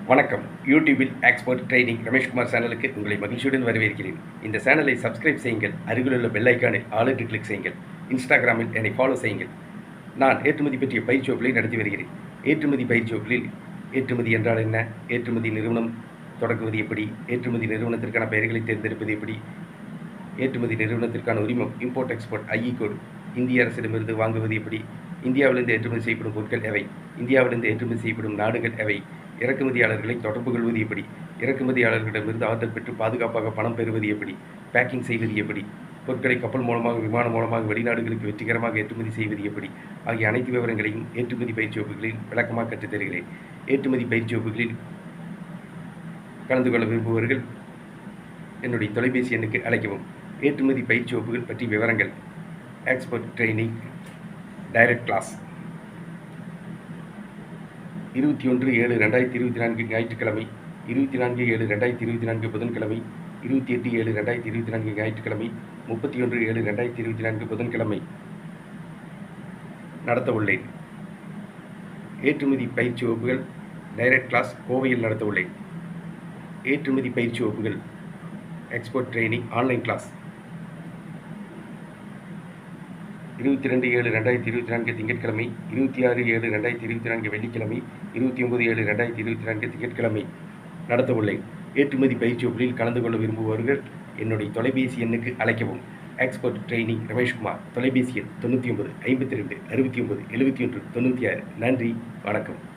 வணக்கம். யூடியூபில் expert training Rameshkumar சேனலுக்கு உங்களை மகிழ்ச்சியுடன் வரவேற்கிறேன். இந்த சேனலை சப்ஸ்கிரைப் செய்யுங்கள். அருகிலுள்ள பெல் ஐக்கானில் ஆல் என்று கிளிக் செய்யுங்கள். இன்ஸ்டாகிராமில் என்னை ஃபாலோ செய்யுங்கள். நான் ஏற்றுமதி பற்றிய பயிற்சி வகுப்புகளை நடத்தி வருகிறேன். ஏற்றுமதி பயிற்சி வகுப்பில் ஏற்றுமதி என்றால் என்ன, ஏற்றுமதி நிறுவனம் தொடங்குவது எப்படி, ஏற்றுமதி நிறுவனத்திற்கான பெயர்களை தேர்ந்தெடுப்பது எப்படி, ஏற்றுமதி நிறுவனத்திற்கான உரிமம் இம்போர்ட் எக்ஸ்போர்ட் ஐஇ கோடு இந்திய அரசிடமிருந்து வாங்குவது எப்படி, இந்தியாவிலிருந்து ஏற்றுமதி செய்யப்படும் பொருட்கள் எவை, இந்தியாவிலிருந்து ஏற்றுமதி செய்யப்படும் நாடுகள் எவை, இறக்குமதியாளர்களை தொடர்பு கொள்வது எப்படி, இறக்குமதியாளர்களிடமிருந்து ஆர்டர் பெற்று பாதுகாப்பாக பணம் பெறுவது எப்படி, பேக்கிங் செய்வது எப்படி, பொருட்களை கப்பல் மூலமாக விமானம் மூலமாக வெளிநாடுகளுக்கு வெற்றிகரமாக ஏற்றுமதி செய்வது எப்படி ஆகிய அனைத்து விவரங்களையும் ஏற்றுமதி பயிற்சி வகுப்புகளில் விளக்கமாக கற்றுத் தருகிறேன். ஏற்றுமதி பயிற்சி வகுப்புகளில் கலந்து கொள்ள விரும்புபவர்கள் என்னுடைய தொலைபேசி எண்ணுக்கு அழைக்கவும். ஏற்றுமதி பயிற்சி வகுப்புகள் பற்றி விவரங்கள். எக்ஸ்பர்ட் ட்ரெய்னிங் டைரக்ட் கிளாஸ் 21/7/2024 ஞாயிற்றுக்கிழமை, 24/7/2024 புதன்கிழமை, 28/7/2024 ஞாயிற்றுக்கிழமை, 31/7/2024 புதன்கிழமை நடத்த உள்ளேன். ஏற்றுமதி பயிற்சி வகுப்புகள் டைரக்ட் கிளாஸ் கோவையில் நடத்த உள்ளேன். ஏற்றுமதி பயிற்சி வகுப்புகள் எக்ஸ்போர்ட் ட்ரெய்னிங் ஆன்லைன் கிளாஸ் 22/7/2024 திங்கட்கிழமை, 26/7/2024 வெள்ளிக்கிழமை, 29/7/2024 திங்கட்கிழமை நடத்த உள்ளேன். ஏற்றுமதி பயிற்சி வகுப்பில் கலந்து கொள்ள விரும்புபவர்கள் என்னுடைய தொலைபேசி எண்ணுக்கு அழைக்கவும். Expert training Rameshkumar. தொலைபேசி எண் 99 52 69 71 96. நன்றி, வணக்கம்.